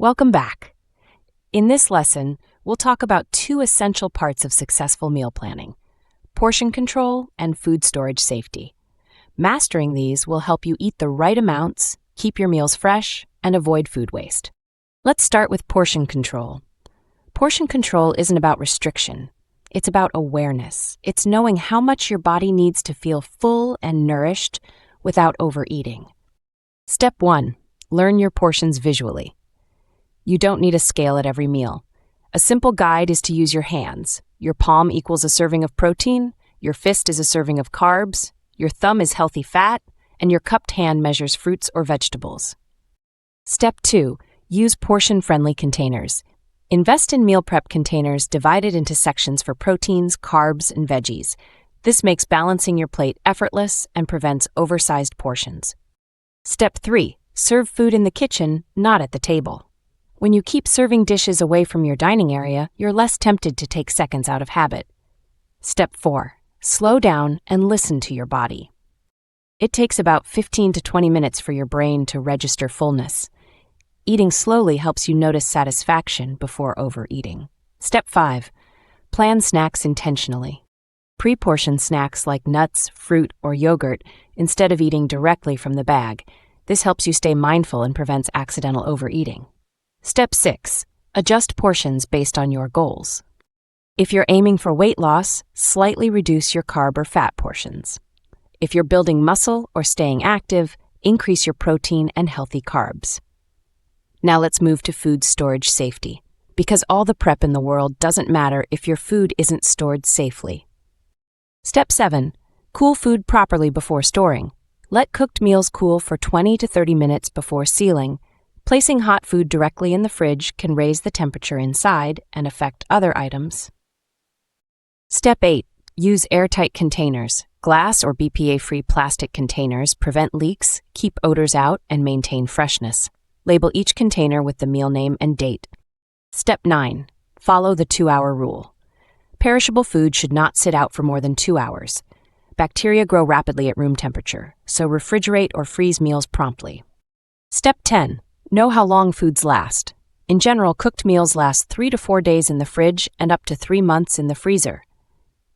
Welcome back. In this lesson, we'll talk about two essential parts of successful meal planning: portion control and food storage safety. Mastering these will help you eat the right amounts, keep your meals fresh, and avoid food waste. Let's start with portion control. Portion control isn't about restriction. It's about awareness. It's knowing how much your body needs to feel full and nourished without overeating. Step 1. Learn your portions visually. You don't need a scale at every meal. A simple guide is to use your hands. Your palm equals a serving of protein, your fist is a serving of carbs, your thumb is healthy fat, and your cupped hand measures fruits or vegetables. Step 2. Use portion-friendly containers. Invest in meal prep containers divided into sections for proteins, carbs, and veggies. This makes balancing your plate effortless and prevents oversized portions. Step 3. Serve food in the kitchen, not at the table. When you keep serving dishes away from your dining area, you're less tempted to take seconds out of habit. Step 4. Slow down and listen to your body. It takes about 15 to 20 minutes for your brain to register fullness. Eating slowly helps you notice satisfaction before overeating. Step 5. Plan snacks intentionally. Pre-portion snacks like nuts, fruit, or yogurt instead of eating directly from the bag. This helps you stay mindful and prevents accidental overeating. Step 6. Adjust portions based on your goals. If you're aiming for weight loss, slightly reduce your carb or fat portions. If you're building muscle or staying active, increase your protein and healthy carbs. Now let's move to food storage safety, because all the prep in the world doesn't matter if your food isn't stored safely. Step 7. Cool food properly before storing. Let cooked meals cool for 20 to 30 minutes before sealing. Placing hot food directly in the fridge can raise the temperature inside and affect other items. Step 8. Use airtight containers. Glass or BPA-free plastic containers prevent leaks, keep odors out, and maintain freshness. Label each container with the meal name and date. Step 9. Follow the 2-hour rule. Perishable food should not sit out for more than 2 hours. Bacteria grow rapidly at room temperature, so refrigerate or freeze meals promptly. Step 10. Know how long foods last. In general, cooked meals last 3 to 4 days in the fridge and up to 3 months in the freezer.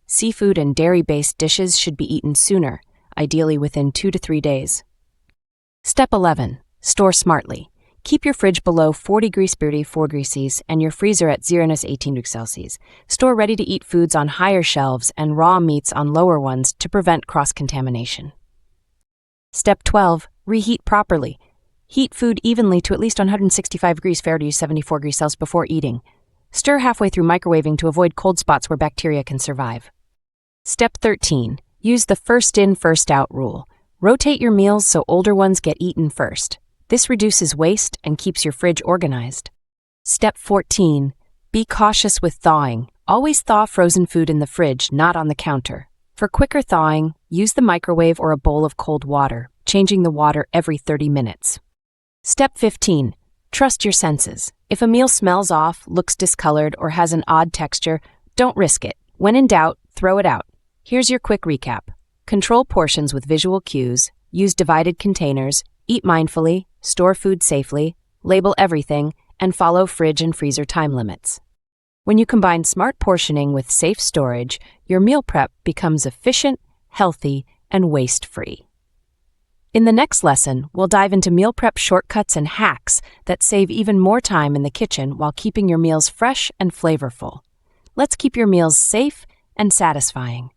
Seafood and dairy-based dishes should be eaten sooner, ideally within 2 to 3 days. Step 11. Store smartly. Keep your fridge below 40 degrees and your freezer at 0-18 degrees Celsius. Store ready-to-eat foods on higher shelves and raw meats on lower ones to prevent cross-contamination. Step 12. Reheat properly. Heat food evenly to at least 165 degrees Fahrenheit to 74 degrees Celsius before eating. Stir halfway through microwaving to avoid cold spots where bacteria can survive. Step 13. Use the first-in, first-out rule. Rotate your meals so older ones get eaten first. This reduces waste and keeps your fridge organized. Step 14. Be cautious with thawing. Always thaw frozen food in the fridge, not on the counter. For quicker thawing, use the microwave or a bowl of cold water, changing the water every 30 minutes. Step 15. Trust your senses. If a meal smells off, looks discolored, or has an odd texture, don't risk it. When in doubt, throw it out. Here's your quick recap. Control portions with visual cues, use divided containers, eat mindfully, store food safely, label everything, and follow fridge and freezer time limits. When you combine smart portioning with safe storage, your meal prep becomes efficient, healthy, and waste-free. In the next lesson, we'll dive into meal prep shortcuts and hacks that save even more time in the kitchen while keeping your meals fresh and flavorful. Let's keep your meals safe and satisfying.